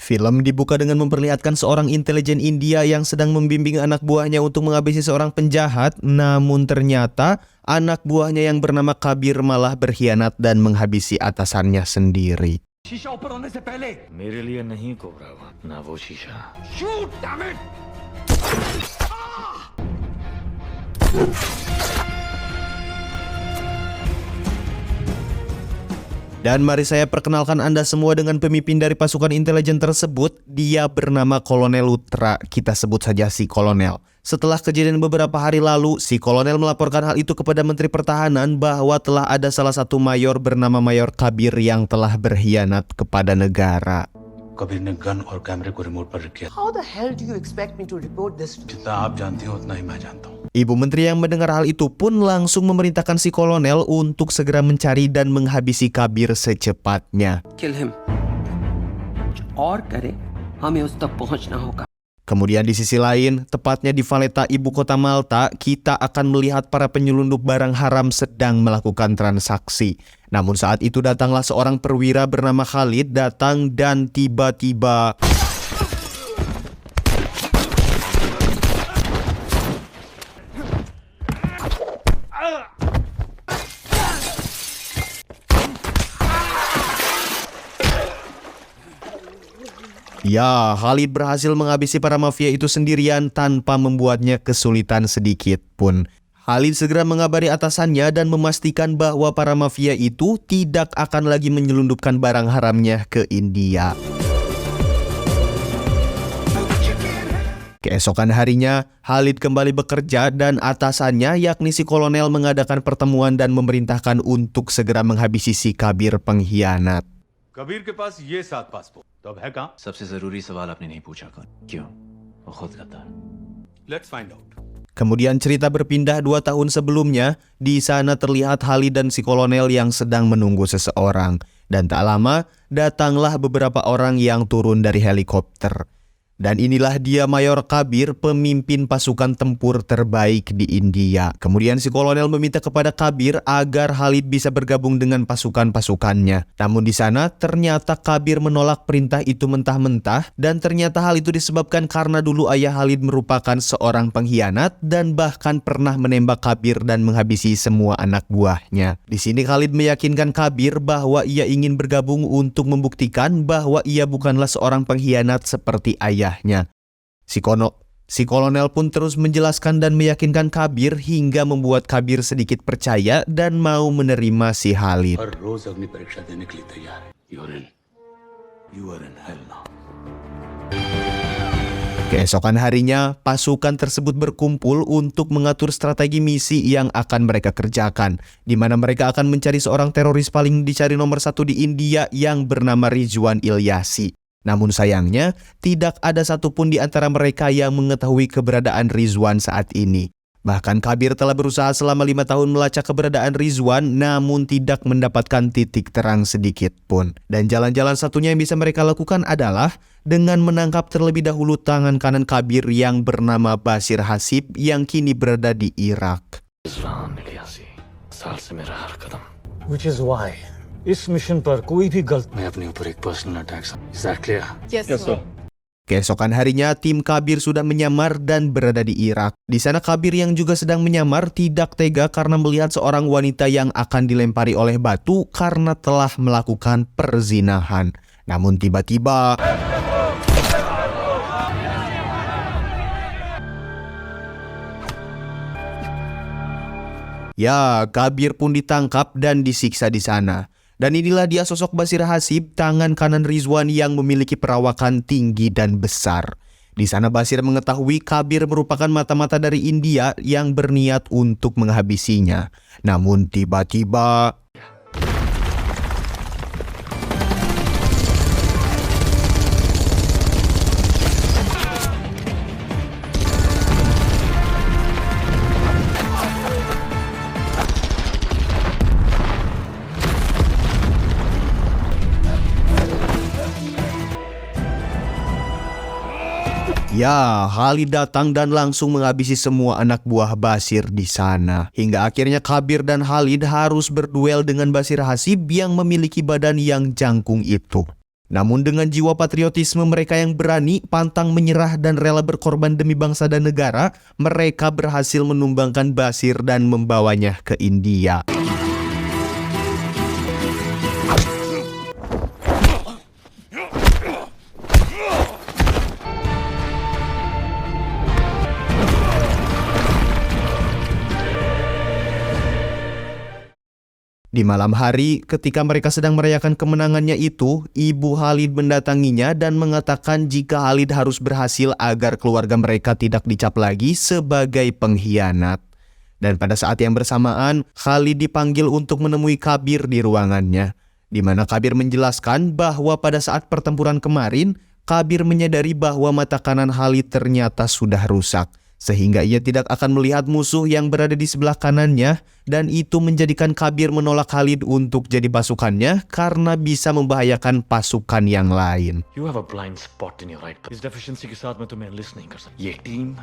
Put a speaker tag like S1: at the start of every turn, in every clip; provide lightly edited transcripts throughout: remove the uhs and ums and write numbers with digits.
S1: Film dibuka dengan memperlihatkan seorang intelijen India yang sedang membimbing anak buahnya untuk menghabisi seorang penjahat, namun ternyata anak buahnya yang bernama Kabir malah berkhianat dan menghabisi atasannya sendiri.
S2: शीशा ऊपर होने से पहले
S3: मेरे लिए नहीं कोबरा ना वो शीशा।
S2: Shoot damn it.
S1: Dan mari saya perkenalkan Anda semua dengan pemimpin dari pasukan intelijen tersebut. Dia bernama Kolonel Lutra, kita sebut saja si Kolonel. Setelah kejadian beberapa hari lalu, si Kolonel melaporkan hal itu kepada Menteri Pertahanan bahwa telah ada salah satu mayor bernama Mayor Kabir yang telah berkhianat kepada negara.
S4: Kabir ने गन और कैमरे को रिमोट पर रख दिया।
S5: How the hell do you expect me to report this?
S4: जितना आप जानती हो उतना ही मैं जानता हूँ।
S1: Ibu Menteri yang mendengar hal itu pun langsung memerintahkan si Kolonel untuk segera mencari dan menghabisi Kabir secepatnya.
S5: Kill him. कुछ और करे, हमें उस तक पहुंचना होगा.
S1: Kemudian di sisi lain, tepatnya di Valletta, ibu kota Malta, kita akan melihat para penyelundup barang haram sedang melakukan transaksi. Namun saat itu datanglah seorang perwira bernama Khalid datang dan tiba-tiba ya, Khalid berhasil menghabisi para mafia itu sendirian tanpa membuatnya kesulitan sedikit pun. Khalid segera mengabari atasannya dan memastikan bahwa para mafia itu tidak akan lagi menyelundupkan barang haramnya ke India. Keesokan harinya, Khalid kembali bekerja dan atasannya yakni si Kolonel mengadakan pertemuan dan memerintahkan untuk segera menghabisi si Kabir pengkhianat.
S4: Kabir के पास ये 7 पासपोर्ट तो अब है कहाँ?
S3: सबसे जरूरी सवाल आपने नहीं पूछा कौन क्यों वो खुद गद्दार।
S4: Let's find out.
S1: Kemudian cerita berpindah 2 tahun sebelumnya. Di sana terlihat Khalid dan si Kolonel yang sedang menunggu seseorang. Dan tak lama, datanglah beberapa orang yang turun dari helikopter. Dan inilah dia Mayor Kabir, pemimpin pasukan tempur terbaik di India. Kemudian si Kolonel meminta kepada Kabir agar Khalid bisa bergabung dengan pasukan-pasukannya. Namun di sana ternyata Kabir menolak perintah itu mentah-mentah. Dan ternyata hal itu disebabkan karena dulu ayah Khalid merupakan seorang pengkhianat dan bahkan pernah menembak Kabir dan menghabisi semua anak buahnya. Di sini Khalid meyakinkan Kabir bahwa ia ingin bergabung untuk membuktikan bahwa ia bukanlah seorang pengkhianat seperti ayah. Si Kolonel pun terus menjelaskan dan meyakinkan Kabir hingga membuat Kabir sedikit percaya dan mau menerima si Khalid.
S4: हर रोज अग्नि परीक्षा देने के लिए तैयार है। You are in hell now.
S1: Keesokan harinya, pasukan tersebut berkumpul untuk mengatur strategi misi yang akan mereka kerjakan, di mana mereka akan mencari seorang teroris paling dicari nomor 1 di India yang bernama Rizwan Ilyasi. Namun sayangnya, tidak ada satupun di antara mereka yang mengetahui keberadaan Rizwan saat ini. Bahkan Kabir telah berusaha selama 5 tahun melacak keberadaan Rizwan, namun tidak mendapatkan titik terang sedikit pun. Dan jalan-jalan satunya yang bisa mereka lakukan adalah dengan menangkap terlebih dahulu tangan kanan Kabir yang bernama Basir Hasib yang kini berada di Irak.
S6: Which is why इस मिशन पर कोई भी गलत
S4: मैं अपने ऊपर एक personal attack Is that clear?
S5: Yes, sir.
S1: Keesokan harinya, tim Kabir sudah menyamar dan berada di Irak. Di sana Kabir yang juga sedang menyamar tidak tega karena melihat seorang wanita yang akan dilempari oleh batu karena telah melakukan perzinahan. Namun tiba-tiba ya, Kabir pun ditangkap dan disiksa di sana. Dan inilah dia sosok Basir Hasib, tangan kanan Rizwan yang memiliki perawakan tinggi dan besar. Di sana Basir mengetahui Kabir merupakan mata-mata dari India yang berniat untuk menghabisinya. Namun tiba-tiba ya, Khalid datang dan langsung menghabisi semua anak buah Basir di sana. Hingga akhirnya Kabir dan Khalid harus berduel dengan Basir Hasib yang memiliki badan yang jangkung itu. Namun dengan jiwa patriotisme mereka yang berani, pantang menyerah dan rela berkorban demi bangsa dan negara, mereka berhasil menumbangkan Basir dan membawanya ke India. Di malam hari, ketika mereka sedang merayakan kemenangannya itu, ibu Khalid mendatanginya dan mengatakan jika Khalid harus berhasil agar keluarga mereka tidak dicap lagi sebagai pengkhianat. Dan pada saat yang bersamaan, Khalid dipanggil untuk menemui Kabir di ruangannya, di mana Kabir menjelaskan bahwa pada saat pertempuran kemarin, Kabir menyadari bahwa mata kanan Khalid ternyata sudah rusak, sehingga ia tidak akan melihat musuh yang berada di sebelah kanannya, dan itu menjadikan Kabir menolak Khalid untuk jadi pasukannya karena bisa membahayakan pasukan yang lain.
S3: You have a blind spot in your right. इस deficiency के साथ मैं तुम्हें enlist नहीं कर सकता. ये team.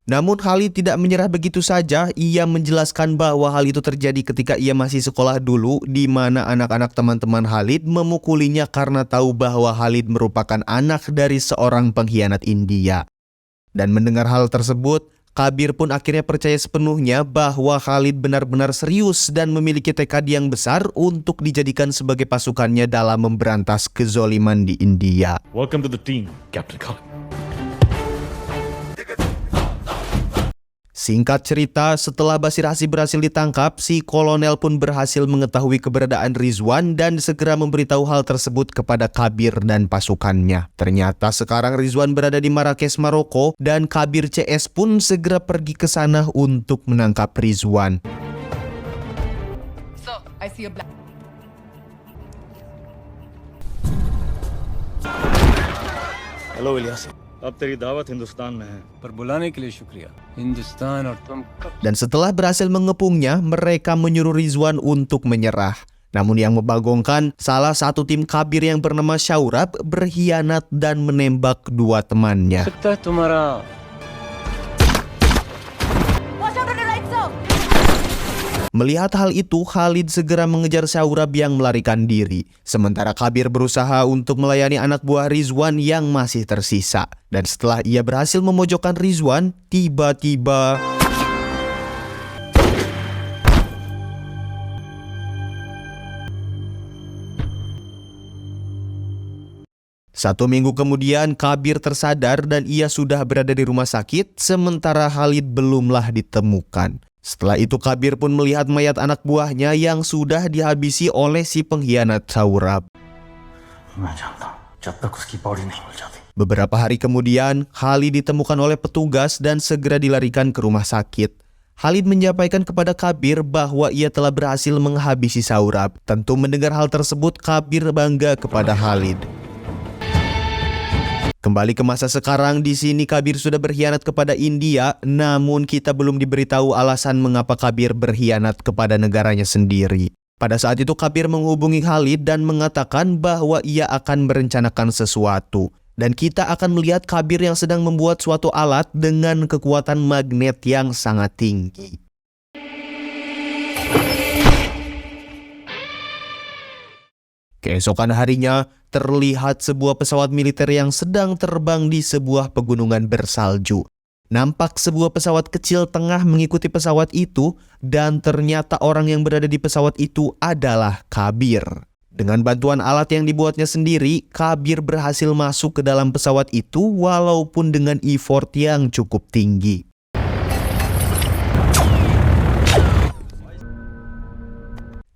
S1: Namun Khalid tidak menyerah begitu saja. Ia menjelaskan bahwa hal itu terjadi ketika ia masih sekolah dulu, di mana anak-anak teman-teman Khalid memukulinya karena tahu bahwa Khalid merupakan anak dari seorang pengkhianat India. Dan mendengar hal tersebut, Kabir pun akhirnya percaya sepenuhnya bahwa Khalid benar-benar serius dan memiliki tekad yang besar untuk dijadikan sebagai pasukannya dalam memberantas kezoliman di India.
S3: Welcome to the team, Captain Khalid.
S1: Singkat cerita, setelah Basir Hasib berhasil ditangkap, si kolonel pun berhasil mengetahui keberadaan Rizwan dan segera memberitahu hal tersebut kepada Kabir dan pasukannya. Ternyata sekarang Rizwan berada di Marrakesh, Maroko, dan Kabir CS pun segera pergi ke sana untuk menangkap Rizwan.
S7: So, I see a black.
S6: Hello Ilyas, अब तेरी दावत हिंदुस्तान में है।
S8: पर बुलाने के लिए शुक्रिया। हिंदुस्तान और तुम कब
S1: Dan setelah berhasil mengepungnya, mereka menyuruh Rizwan untuk menyerah. Namun yang membagongkan, salah satu tim Kabir yang bernama Shaurab berkhianat dan menembak dua temannya.
S8: सकता है तुम्हारा
S1: Melihat hal itu, Khalid segera mengejar Shaurab yang melarikan diri. Sementara Kabir berusaha untuk melayani anak buah Rizwan yang masih tersisa. Dan setelah ia berhasil memojokkan Rizwan, tiba-tiba... Satu minggu kemudian, Kabir tersadar dan ia sudah berada di rumah sakit, sementara Khalid belumlah ditemukan. Setelah itu Kabir pun melihat mayat anak buahnya yang sudah dihabisi oleh si pengkhianat Shaurab.
S6: मैं जानता हूँ, जब तक उसकी बॉडी नहीं मिल जाती।
S1: Beberapa hari kemudian, Khalid ditemukan oleh petugas dan segera dilarikan ke rumah sakit. Khalid menyampaikan kepada Kabir bahwa ia telah berhasil menghabisi Shaurab. Tentu mendengar hal tersebut, Kabir bangga kepada Khalid. Kembali ke masa sekarang, di sini Kabir sudah berkhianat kepada India, namun kita belum diberitahu alasan mengapa Kabir berkhianat kepada negaranya sendiri. Pada saat itu Kabir menghubungi Khalid dan mengatakan bahwa ia akan merencanakan sesuatu. Dan kita akan melihat Kabir yang sedang membuat suatu alat dengan kekuatan magnet yang sangat tinggi. Keesokan harinya, terlihat sebuah pesawat militer yang sedang terbang di sebuah pegunungan bersalju. Nampak sebuah pesawat kecil tengah mengikuti pesawat itu, dan ternyata orang yang berada di pesawat itu adalah Kabir. Dengan bantuan alat yang dibuatnya sendiri, Kabir berhasil masuk ke dalam pesawat itu walaupun dengan effort yang cukup tinggi.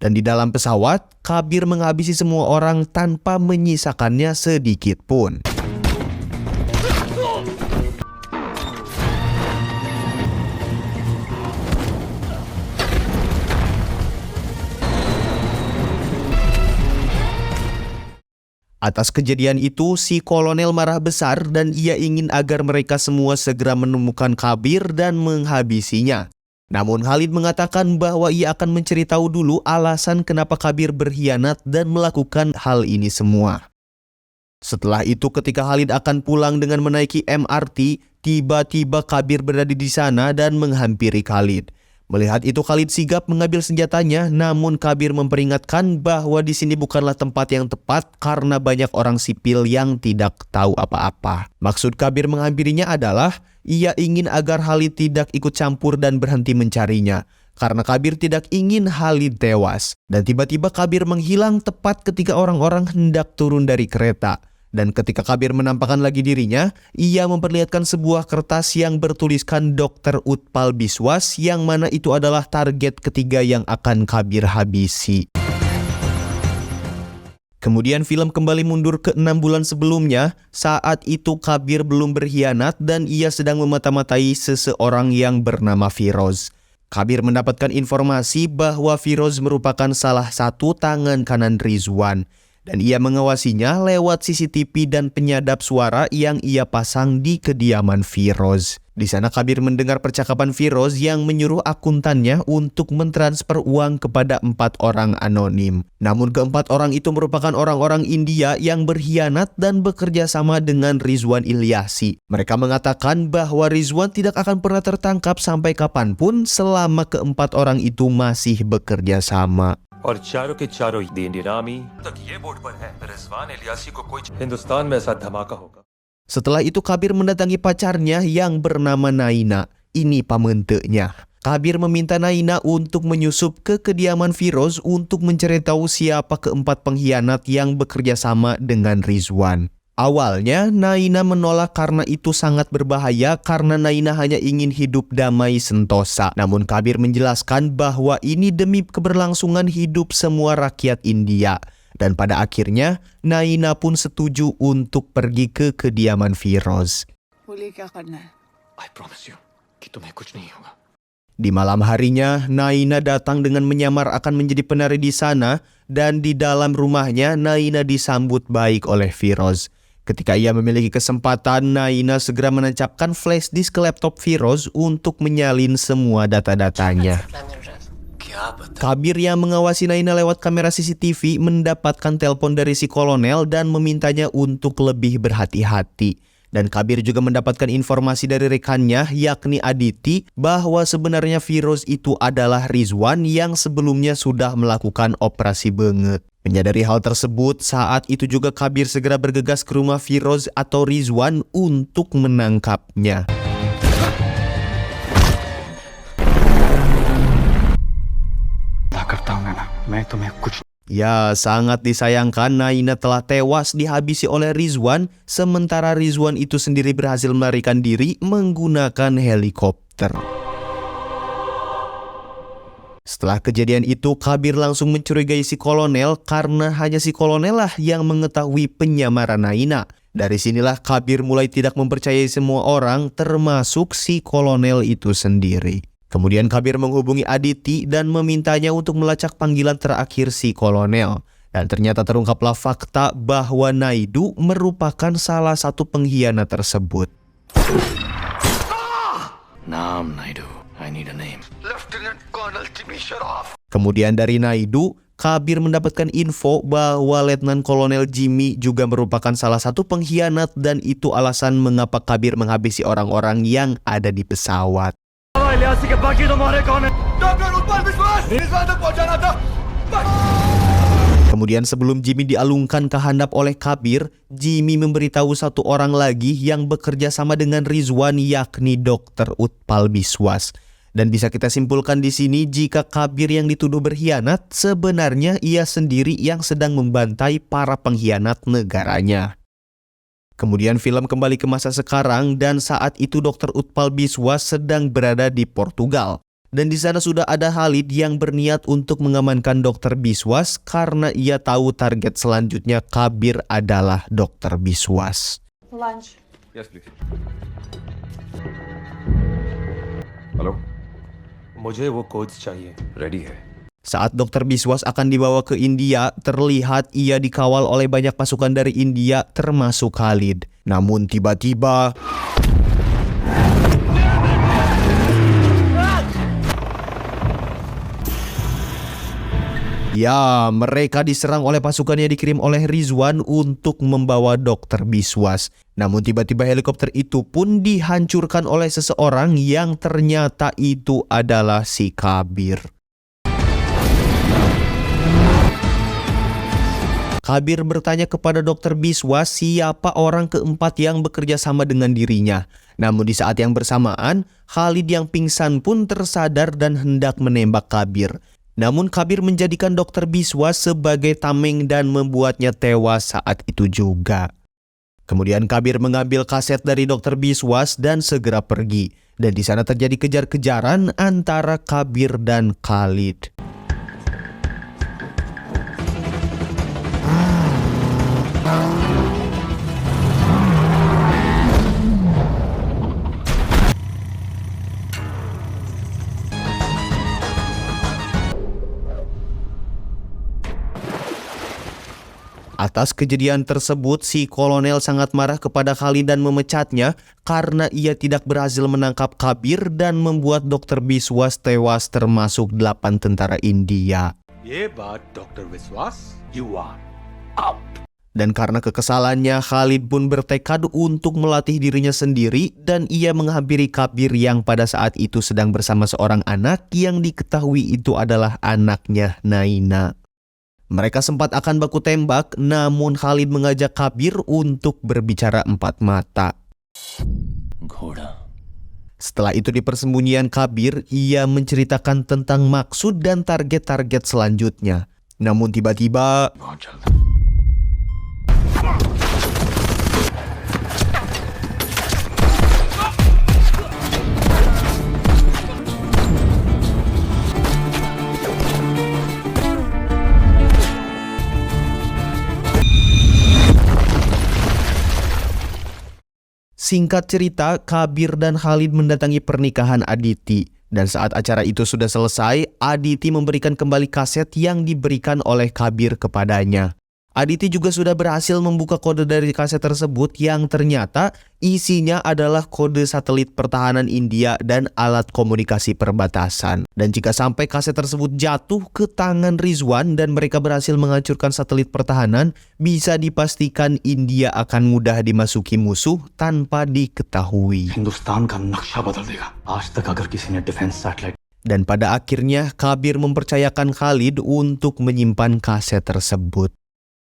S1: Dan di dalam pesawat, Kabir menghabisi semua orang tanpa menyisakannya sedikit pun. Atas kejadian itu, si kolonel marah besar dan ia ingin agar mereka semua segera menemukan Kabir dan menghabisinya. Namun Khalid mengatakan bahwa ia akan mencari tahu dulu alasan kenapa Kabir berkhianat dan melakukan hal ini semua. Setelah itu ketika Khalid akan pulang dengan menaiki MRT, tiba-tiba Kabir berada di sana dan menghampiri Khalid. Melihat itu Khalid sigap mengambil senjatanya, namun Kabir memperingatkan bahwa di sini bukanlah tempat yang tepat karena banyak orang sipil yang tidak tahu apa-apa. Maksud Kabir menghampirinya adalah ia ingin agar Khalid tidak ikut campur dan berhenti mencarinya. Karena Kabir tidak ingin Khalid tewas. Dan tiba-tiba Kabir menghilang tepat ketika orang-orang hendak turun dari kereta. Dan ketika Kabir menampakkan lagi dirinya, ia memperlihatkan sebuah kertas yang bertuliskan Dr. Utpal Biswas yang mana itu adalah target ketiga yang akan Kabir habisi. Kemudian film kembali mundur ke 6 bulan sebelumnya, saat itu Kabir belum berkhianat dan ia sedang memata-matai seseorang yang bernama Firoz. Kabir mendapatkan informasi bahwa Firoz merupakan salah satu tangan kanan Rizwan. Dan ia mengawasinya lewat CCTV dan penyadap suara yang ia pasang di kediaman Firoz. Di sana Kabir mendengar percakapan Firoz yang menyuruh akuntannya untuk mentransfer uang kepada 4 orang anonim. Namun keempat orang itu merupakan orang-orang India yang berkhianat dan bekerja sama dengan Rizwan Ilyasi. Mereka mengatakan bahwa Rizwan tidak akan pernah tertangkap sampai kapanpun selama keempat orang itu masih bekerja sama.
S3: और चारों के चारों दी नीलामी तक ये बोर्ड पर है रिजवान इलियासी को कोई हिंदुस्तान में ऐसा धमाका होगा.
S1: Setelah itu Kabir mendatangi pacarnya yang bernama Naina. Ini pamenteknya. Kabir meminta Naina untuk menyusup ke kediaman Firoz untuk mencari tahu siapa keempat pengkhianat yang bekerja sama dengan Rizwan. Awalnya Naina menolak karena itu sangat berbahaya karena Naina hanya ingin hidup damai sentosa. Namun Kabir menjelaskan bahwa ini demi keberlangsungan hidup semua rakyat India. Dan pada akhirnya Naina pun setuju untuk pergi ke kediaman Firoz.
S3: I promise you कि तुम्हें कुछ नहीं होगा.
S1: Di malam harinya, Naina datang dengan menyamar akan menjadi penari di sana dan di dalam rumahnya Naina disambut baik oleh Firoz. Ketika ia memiliki kesempatan, Naina segera menancapkan flash disk ke laptop Firoz untuk menyalin semua data-datanya. Kabir yang mengawasi Naina lewat kamera CCTV mendapatkan telepon dari si kolonel dan memintanya untuk lebih berhati-hati. Dan Kabir juga mendapatkan informasi dari rekannya yakni Aditi bahwa sebenarnya Firoz itu adalah Rizwan yang sebelumnya sudah melakukan operasi benget. Menyadari hal tersebut, saat itu juga Kabir segera bergegas ke rumah Firoz atau Rizwan untuk menangkapnya. Ya, sangat disayangkan Naina telah tewas dihabisi oleh Rizwan, sementara Rizwan itu sendiri berhasil melarikan diri menggunakan helikopter. Setelah kejadian itu, Kabir langsung mencurigai si kolonel karena hanya si kolonel lah yang mengetahui penyamaran Naina. Dari sinilah Kabir mulai tidak mempercayai semua orang, termasuk si kolonel itu sendiri. Kemudian Kabir menghubungi Aditi dan memintanya untuk melacak panggilan terakhir si kolonel. Dan ternyata terungkaplah fakta bahwa Naidu merupakan salah satu pengkhianat tersebut.
S3: Naam Naidu, I need a name.
S2: Lieutenant Colonel Jimmy Shroff.
S1: Kemudian dari Naidu, Kabir mendapatkan info bahwa Letnan Kolonel Jimmy juga merupakan salah satu pengkhianat dan itu alasan mengapa Kabir menghabisi orang-orang yang ada di pesawat.
S2: Ilyasi के बाकी तुम्हारे कौन है? डॉक्टर उत्पल विश्वास रिजवान तक पहुंचाना था.
S1: Kemudian sebelum Jimmy dialungkan ke handap oleh Kabir, Jimmy memberitahu satu orang lagi yang bekerja sama dengan Rizwan yakni Dr. Utpal Biswas. Dan bisa kita simpulkan di sini jika Kabir yang dituduh berkhianat sebenarnya ia sendiri yang sedang membantai para pengkhianat negaranya. Kemudian film kembali ke masa sekarang dan saat itu Dr. Utpal Biswas sedang berada di Portugal. Dan di sana sudah ada Khalid yang berniat untuk mengamankan Dr. Biswas karena ia tahu target selanjutnya Kabir adalah Dr. Biswas.
S7: Lunch.
S3: Yes, please. Hello. मुझे वो कोड्स चाहिए. Ready है.
S1: Saat Dr. Biswas akan dibawa ke India, terlihat ia dikawal oleh banyak pasukan dari India termasuk Khalid. Namun tiba-tiba Ya, mereka diserang oleh pasukan yang dikirim oleh Rizwan untuk membawa Dr. Biswas. Namun tiba-tiba helikopter itu pun dihancurkan oleh seseorang yang ternyata itu adalah si Kabir. Kabir bertanya kepada Dr. Biswas siapa orang keempat yang bekerja sama dengan dirinya. Namun di saat yang bersamaan, Khalid yang pingsan pun tersadar dan hendak menembak Kabir. Namun Kabir menjadikan Dr. Biswas sebagai tameng dan membuatnya tewas saat itu juga. Kemudian Kabir mengambil kaset dari Dr. Biswas dan segera pergi. Dan di sana terjadi kejar-kejaran antara Kabir dan Khalid. Atas kejadian tersebut, si kolonel sangat marah kepada Khalid dan memecatnya karena ia tidak berhasil menangkap Kabir dan membuat Dr. Biswas tewas termasuk 8 tentara India.
S4: ये बात डॉक्टर विश्वास, you are out.
S1: Dan karena kekesalannya, Khalid pun bertekad untuk melatih dirinya sendiri dan ia menghampiri Kabir yang pada saat itu sedang bersama seorang anak yang diketahui itu adalah anaknya Naina. Mereka sempat akan baku tembak, namun Khalid mengajak Kabir untuk berbicara empat mata.
S8: घोड़ा
S1: Setelah itu di persembunyian Kabir, ia menceritakan tentang maksud dan target-target selanjutnya. Namun tiba-tiba
S4: बहुत जल्द
S1: Singkat cerita, Kabir dan Khalid mendatangi pernikahan Aditi. Dan saat acara itu sudah selesai, Aditi memberikan kembali kaset yang diberikan oleh Kabir kepadanya. Aditi juga sudah berhasil membuka kode dari kaset tersebut yang ternyata isinya adalah kode satelit pertahanan India dan alat komunikasi perbatasan. Dan jika sampai kaset tersebut jatuh ke tangan Rizwan dan mereka berhasil menghancurkan satelit pertahanan, bisa dipastikan India akan mudah dimasuki musuh tanpa diketahui.
S4: Hindustan का नक्शा बदल देगा। आज तक अगर किसी ने defence satellite
S1: Dan pada akhirnya Kabir mempercayakan Khalid untuk menyimpan kaset tersebut.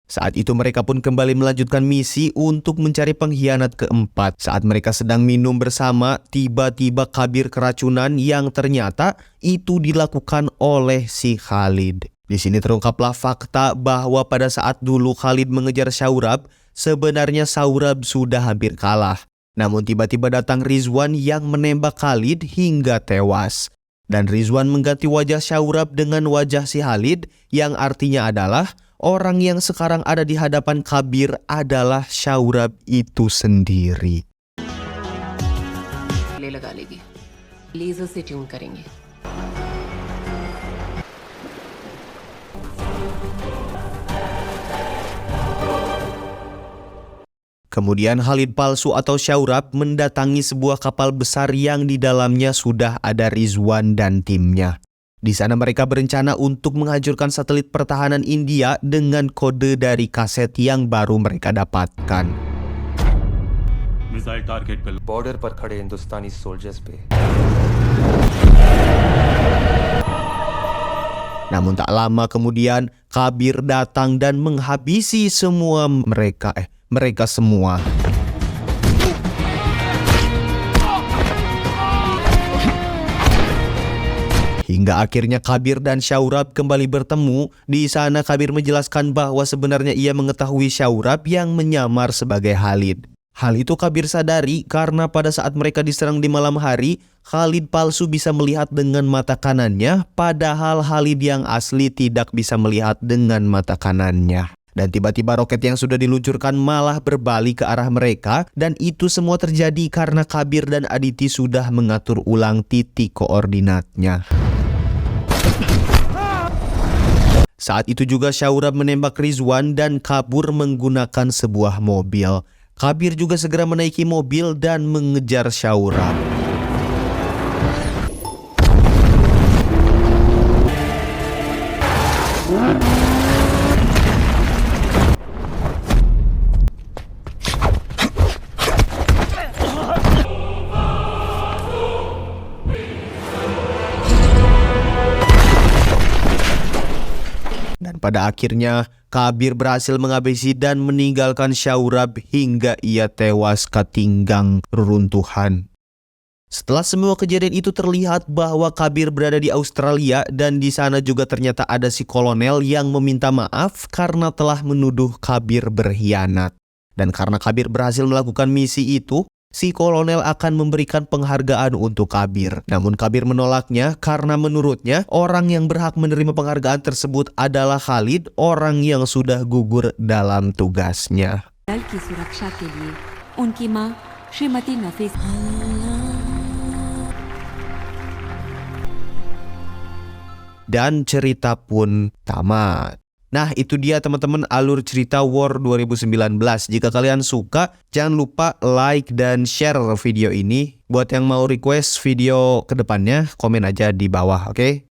S1: Saat itu mereka pun kembali melanjutkan misi untuk mencari pengkhianat keempat. Saat mereka sedang minum bersama, tiba-tiba Kabir keracunan yang ternyata itu dilakukan oleh si Khalid. Di sini terungkaplah fakta bahwa pada saat dulu Khalid mengejar Saurabh, sebenarnya Saurabh sudah hampir kalah. Namun tiba-tiba datang Rizwan yang menembak Khalid hingga tewas. Dan Rizwan mengganti wajah Saurabh dengan wajah si Khalid yang artinya adalah orang yang sekarang ada di hadapan Kabir adalah Saurabh itu sendiri.
S7: लगा लेगी लेजर से ट्यून करेंगे।
S1: Kemudian Khalid palsu atau Saurabh mendatangi sebuah kapal besar yang di dalamnya sudah ada Rizwan dan timnya. Di sana mereka berencana untuk menghancurkan satelit pertahanan India dengan kode dari kaset yang baru mereka dapatkan.
S4: Missile target पे
S3: बॉर्डर पर खड़े हिंदुस्तानी सोल्जर्स पे
S1: Namun tak lama kemudian Kabir datang dan menghabisi semua mereka semua. Hingga akhirnya Kabir dan Saurabh kembali bertemu. Di sana Kabir menjelaskan bahwa sebenarnya ia mengetahui Saurabh yang menyamar sebagai Khalid. Hal itu Kabir sadari karena pada saat mereka diserang di malam hari, Khalid palsu bisa melihat dengan mata kanannya, padahal Khalid yang asli tidak bisa melihat dengan mata kanannya. Dan tiba-tiba roket yang sudah diluncurkan malah berbalik ke arah mereka, dan itu semua terjadi karena Kabir dan Aditi sudah mengatur ulang titik koordinatnya. Saat itu juga Saurabh menembak Rizwan dan kabur menggunakan sebuah mobil. Kabir juga segera menaiki mobil dan mengejar Saurabh. Dan pada akhirnya Kabir berhasil menghabisi dan meninggalkan Shaurab hingga ia tewas ketinggang reruntuhan. Setelah semua kejadian itu terlihat bahwa Kabir berada di Australia dan di sana juga ternyata ada si kolonel yang meminta maaf karena telah menuduh Kabir berkhianat. Dan karena Kabir berhasil melakukan misi itu, si kolonel akan memberikan penghargaan untuk Kabir. Namun Kabir menolaknya karena menurutnya orang yang berhak menerima penghargaan tersebut adalah Khalid, orang yang sudah gugur dalam tugasnya.
S9: की सुरक्षा के लिए उनकी मां श्रीमती नफीस
S1: Dan cerita pun tamat. Nah, itu dia teman-teman alur cerita War 2019. Jika kalian suka, jangan lupa like dan share video ini. Buat yang mau request video kedepannya, komen aja di bawah, oke?